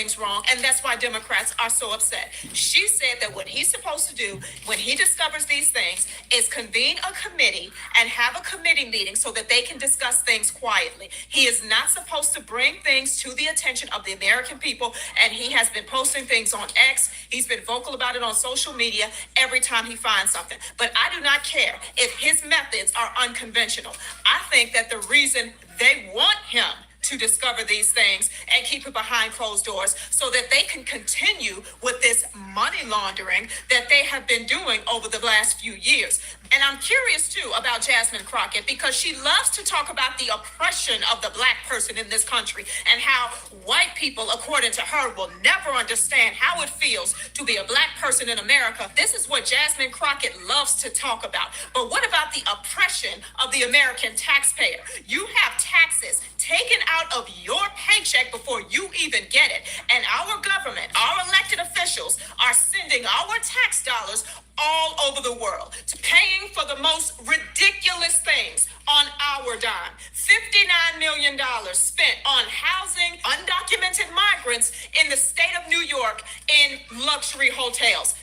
things wrong, and that's why Democrats are so upset. She said that what he's supposed to do when he discovers these things is convene a committee and have a committee meeting so that they can discuss things quietly. He is not supposed to bring things to the attention of the American people, and he has been posting things on X. He's been vocal about it on social media every time he finds something. But I do not care if his methods are unconventional. I think that the reason they want him to discover these things and keep it behind closed doors so that they can continue with this money laundering that they have been doing over the last few years. And I'm curious too about Jasmine Crockett because she loves to talk about the oppression of the black person in this country and how white people, according to her, will never understand how it feels to be a black person in America. This is what Jasmine Crockett loves to talk about. But what about the oppression of the American taxpayer? You have taxes taken out of your paycheck before you even get it. And our government, our elected officials are sending our tax dollars all over the world, paying for the most ridiculous things on our dime. $59 million spent on housing undocumented migrants in the state of New York in luxury hotels.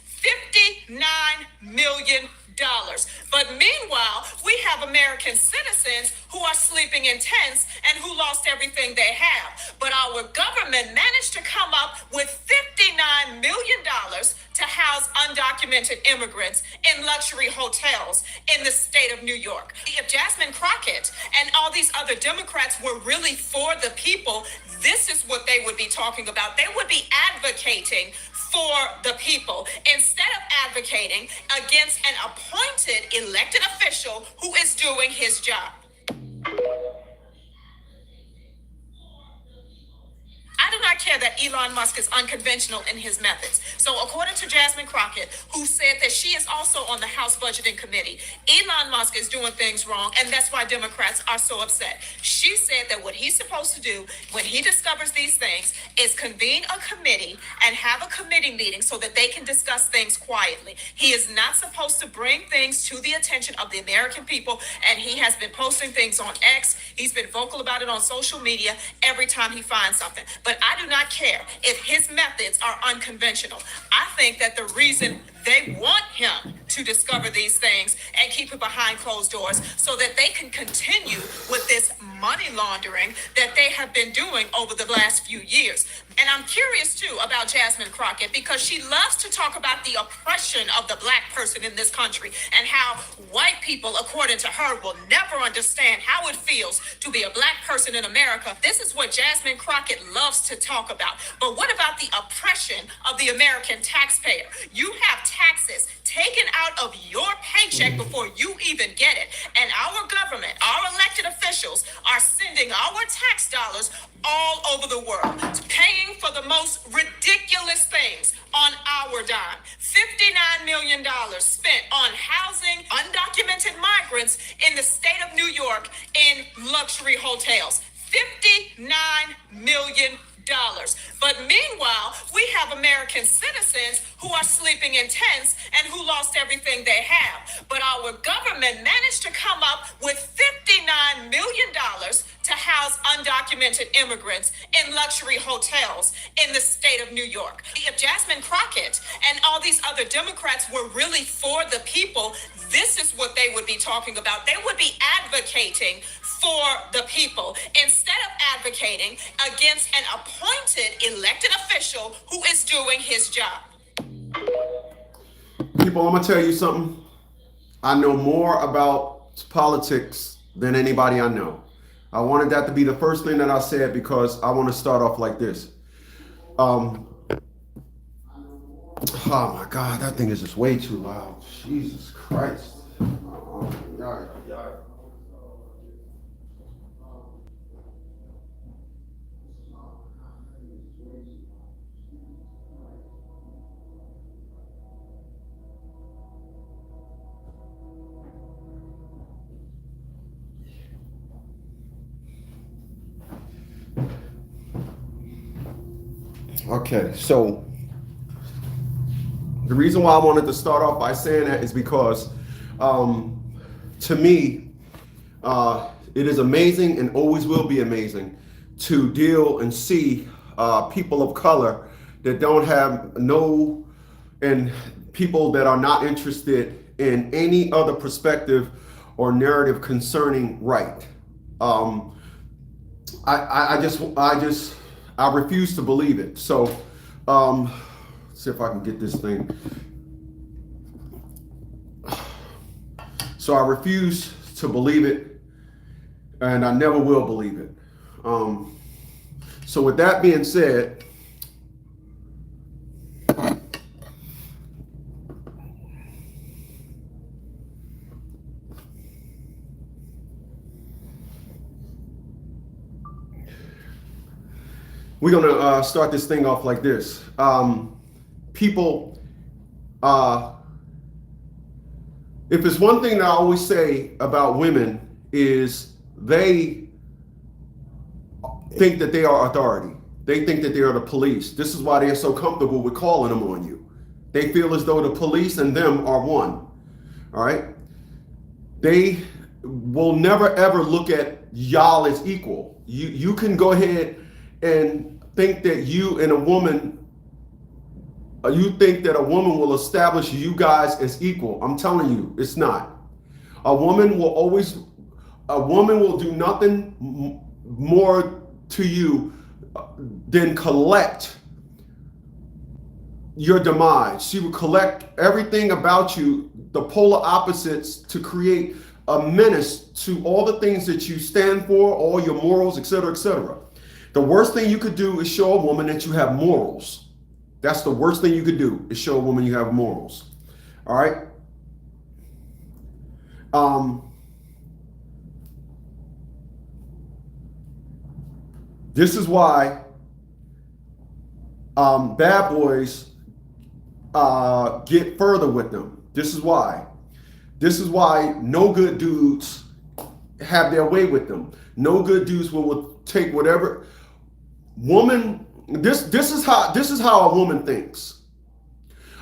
$59 million. But meanwhile, we have American citizens who are sleeping in tents and who lost everything they have. But our government managed to come up with $59 million to house undocumented immigrants in luxury hotels in the state of New York. If Jasmine Crockett and all these other Democrats were really for the people, this is what they would be talking about. They would be advocating for the people instead of advocating against an appointed elected official who is doing his job. I do not care that Elon Musk is unconventional in his methods. So according to Jasmine Crockett, who said that she is also on the House Budgeting Committee, Elon Musk is doing things wrong, and that's why Democrats are so upset. She said that what he's supposed to do when he discovers these things is convene a committee and have a committee meeting so that they can discuss things quietly. He is not supposed to bring things to the attention of the American people, and he has been posting things on X. He's been vocal about it on social media every time he finds something. But I do not care if his methods are unconventional. I think that the reason they want him to discover these things and keep it behind closed doors so that they can continue with this money laundering that they have been doing over the last few years. And I'm curious too about Jasmine Crockett because she loves to talk about the oppression of the black person in this country and how white people, according to her, will never understand how it feels to be a black person in America. This is what Jasmine Crockett loves to talk about. But what about the oppression of the American taxpayer? You have taxes taken out of your paycheck before you even get it. And our government, our elected officials are sending our tax dollars all over the world, paying for the most ridiculous things on our dime. $59 million spent on housing undocumented migrants in the state of New York in luxury hotels. $59 million. But meanwhile, we have American citizens who are sleeping in tents and who lost everything they have. But our government managed to come up with $59 million to house undocumented immigrants in luxury hotels in the state of New York. If Jasmine Crockett and all these other Democrats were really for the people, this is what they would be talking about. They would be advocating for the people instead of advocating against an appointed elected official who is doing his job. People, I'm going to tell you something. I know more about politics than anybody I know. I wanted that to be the first thing that I said because I want to start off like this. Oh my God, that thing is just way too loud. Jesus Christ. Oh my God. Okay, so the reason why I wanted to start off by saying that is because to me, it is amazing and always will be amazing to deal and see people of color that don't have no, and people that are not interested in any other perspective or narrative concerning right. I refuse to believe it. So, let's see if I can get this thing. So I refuse to believe it, and I never will believe it. So with that being said, we're gonna start this thing off like this. People, if it's one thing that I always say about women is they think that they are authority. They think that they are the police. This is why they're so comfortable with calling them on you. They feel as though the police and them are one. All right. They will never ever look at y'all as equal. You can go ahead and think that you and a woman, you think that a woman will establish you guys as equal. I'm telling you, it's not. A woman will do nothing more to you than collect your demise. She will collect everything about you, the polar opposites, to create a menace to all the things that you stand for, all your morals, etc., etc. The worst thing you could do is show a woman that you have morals. That's the worst thing you could do, is show a woman you have morals. All right. This is why bad boys get further with them. This is why. This is why no good dudes have their way with them. No good dudes will take whatever woman. This is how a woman thinks.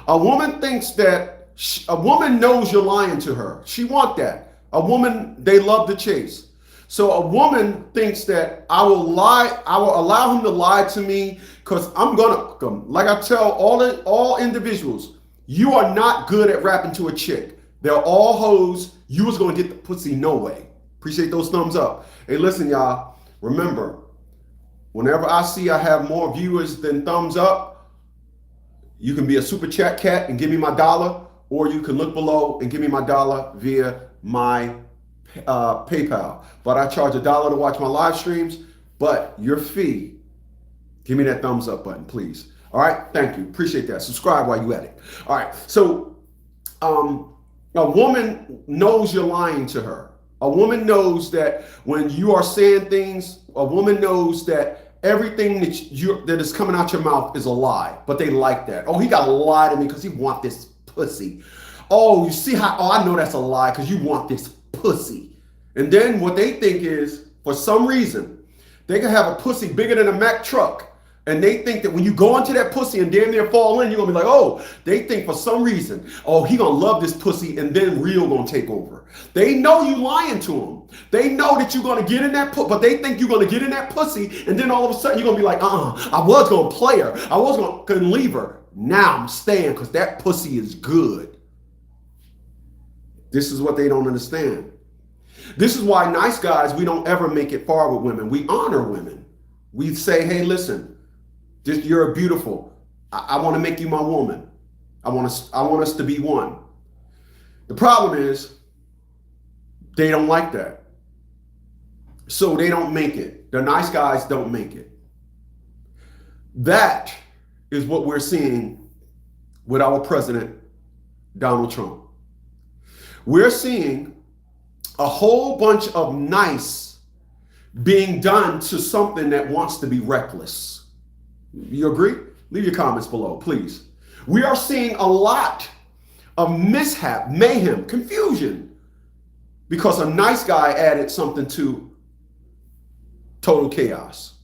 A woman thinks that a woman knows you're lying to her. She want that. A woman, they love to chase. So a woman thinks that I will allow him to lie to me because I'm gonna, like I tell all individuals, you are not good at rapping to a chick. They're all hoes. You was gonna get the pussy no way. Appreciate those thumbs up. Hey, listen, y'all. Remember, whenever I see I have more viewers than thumbs up, you can be a super chat cat and give me my dollar, or you can look below and give me my dollar via my PayPal. But I charge $1 to watch my live streams. But your fee, give me that thumbs up button, please. All right, thank you, appreciate that. Subscribe while you at it. All right, so a woman knows you're lying to her. A woman knows that when you are saying things, a woman knows that everything that is coming out your mouth is a lie, but they like that. Oh, he got to lie to me because he want this pussy. Oh, you see how, oh, I know that's a lie because you want this pussy. And then what they think is, for some reason, they can have a pussy bigger than a Mack truck. And they think that when you go into that pussy and damn near fall in, you're going to be like, oh, they think for some reason, oh, he going to love this pussy, and then real going to take over. They know you lying to them. They know that you're going to get in that pussy, but they think you're going to get in that pussy, and then all of a sudden you're going to be like, I was going to play her. I was going to leave her. Now I'm staying because that pussy is good. This is what they don't understand. This is why nice guys, we don't ever make it far with women. We honor women. We say, hey, listen, you're beautiful. I want to make you my woman. I want us to be one. The problem is they don't like that. So they don't make it. The nice guys don't make it. That is what we're seeing with our president, Donald Trump. We're seeing a whole bunch of nice being done to something that wants to be reckless. You agree? Leave your comments below, please. We are seeing a lot of mishap, mayhem, confusion, because a nice guy added something to total chaos.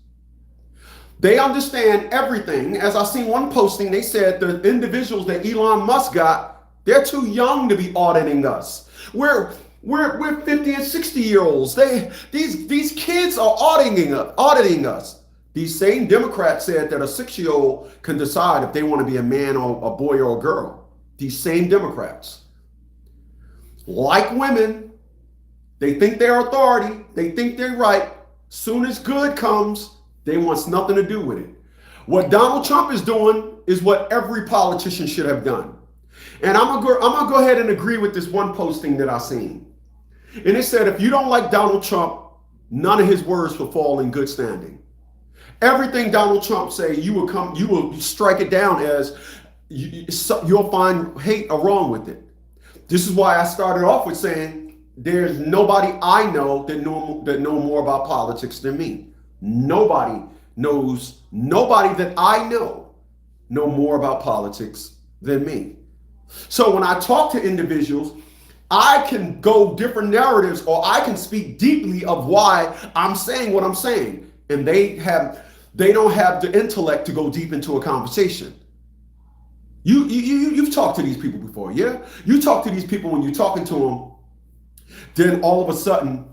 They understand everything. As I seen one posting, they said the individuals that Elon Musk got, they're too young to be auditing us. We're 50 and 60-year-olds. These kids are auditing us. These same Democrats said that a 6-year-old can decide if they want to be a man or a boy or a girl. These same Democrats. Like women, they think they're authority. They think they're right. Soon as good comes, they want nothing to do with it. What Donald Trump is doing is what every politician should have done. And I'm gonna go ahead and agree with this one posting that I seen. And it said, if you don't like Donald Trump, none of his words will fall in good standing. Everything Donald Trump say, you will strike it down as you'll find hate or wrong with it. This is why I started off with saying there's nobody I know that know more about politics than me. Nobody that I know more about politics than me. So when I talk to individuals, I can go different narratives, or I can speak deeply of why I'm saying what I'm saying. And they don't have the intellect to go deep into a conversation. You've talked to these people before, yeah? You talk to these people, when you're talking to them, then all of a sudden,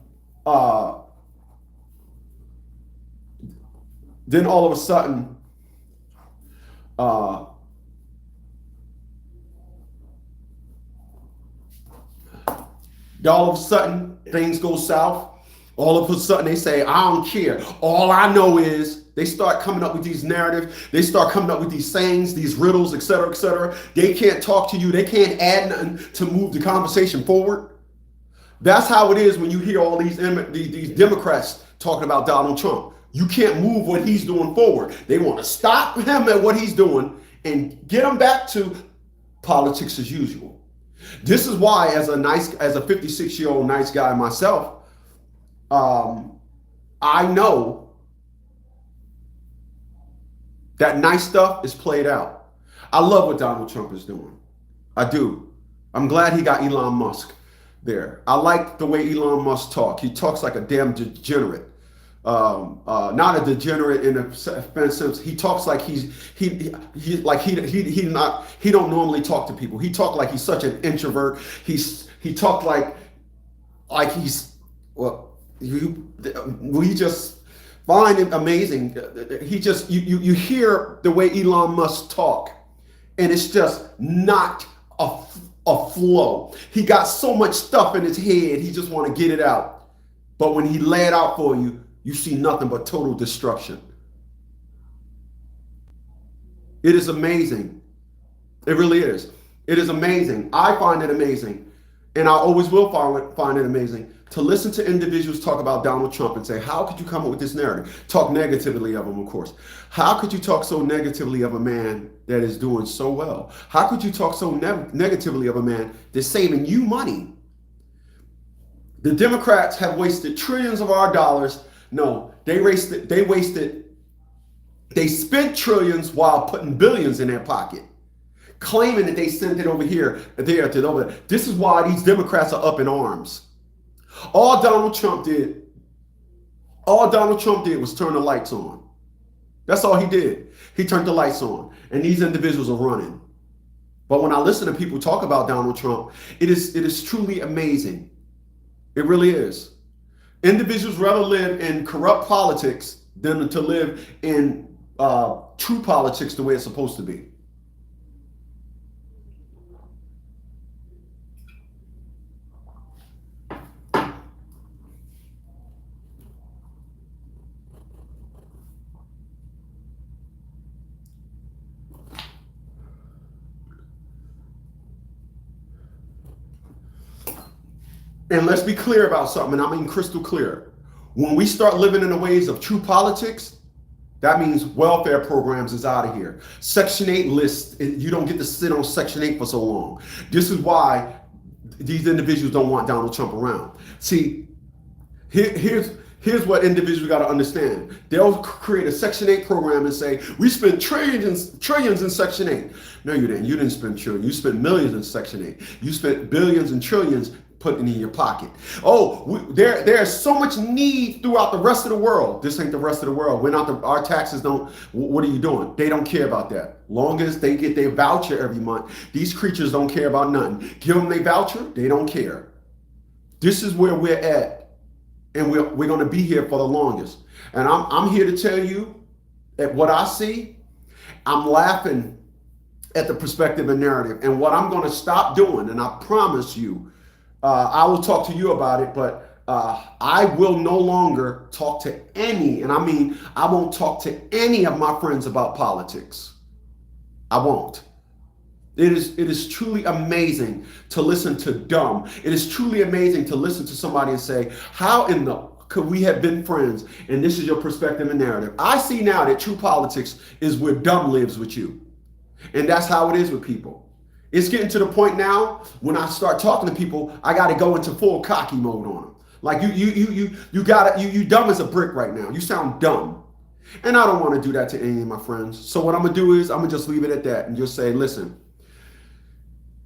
things go south. All of a sudden they say, I don't care. All I know is, they start coming up with these narratives. They start coming up with these sayings, these riddles, et cetera, et cetera. They can't talk to you. They can't add nothing to move the conversation forward. That's how it is when you hear all these Democrats talking about Donald Trump. You can't move what he's doing forward. They want to stop him at what he's doing and get him back to politics as usual. This is why, as a 56-year-old nice guy myself, I know that nice stuff is played out. I love what Donald Trump is doing. I do. I'm glad he got Elon Musk there. I like the way Elon Musk talks. He talks like a damn degenerate. Not a degenerate in a sense. He talks like he don't normally talk to people. He talks like he's such an introvert. He talked like he's, well, we just find it amazing. You hear the way Elon Musk talk, and it's just not a flow. He got so much stuff in his head, he just want to get it out. But when he lay it out for you, you see nothing but total destruction. It is amazing. It really is. It is amazing. I find it amazing, and I always will find it amazing to listen to individuals talk about Donald Trump and say, how could you come up with this narrative? Talk negatively of him, of course. How could you talk so negatively of a man that is doing so well? How could you talk so negatively of a man that's saving you money? The Democrats have wasted trillions of our dollars. No, they spent trillions while putting billions in their pocket, claiming that they sent it over here, there, to over there. This is why these Democrats are up in arms. All Donald Trump did was turn the lights on. That's all he did. He turned the lights on, and these individuals are running. But when I listen to people talk about Donald Trump, it is truly amazing. It really is. Individuals rather live in corrupt politics than to live in true politics the way it's supposed to be. And let's be clear about something, and I mean crystal clear. When we start living in the ways of true politics, that means welfare programs is out of here. Section 8 lists, you don't get to sit on Section 8 for so long. This is why these individuals don't want Donald Trump around. See, here's what individuals got to understand. They'll create a Section 8 program and say, we spent trillions in Section 8. No, you didn't. You didn't spend trillions. You spent millions in Section 8. You spent billions and trillions putting in your pocket. Oh, there's so much need throughout the rest of the world. This ain't the rest of the world. Our taxes don't, what are you doing? They don't care about that. Long as they get their voucher every month, these creatures don't care about nothing. Give them their voucher, they don't care. This is where we're at, and we're going to be here for the longest. And I'm here to tell you, at what I see, I'm laughing at the perspective and narrative. And what I'm going to stop doing, and I promise you, I will talk to you about it, but I will no longer talk to any, and I mean, I won't talk to any of my friends about politics. I won't. It is truly amazing to listen to dumb. It is truly amazing to listen to somebody and say, how in the could we have been friends? And this is your perspective and narrative. I see now that true politics is where dumb lives with you. And that's how it is with people. It's getting to the point now when I start talking to people, I got to go into full cocky mode on them. Like you dumb as a brick right now. You sound dumb. And I don't want to do that to any of my friends. So what I'm going to do is I'm going to just leave it at that and just say, listen,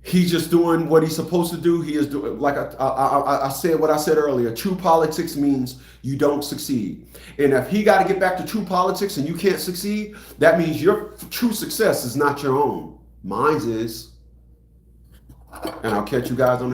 he's just doing what he's supposed to do. He is doing, like I said what I said earlier, true politics means you don't succeed. And if he got to get back to true politics and you can't succeed, that means your true success is not your own. Mine's is. And I'll catch you guys on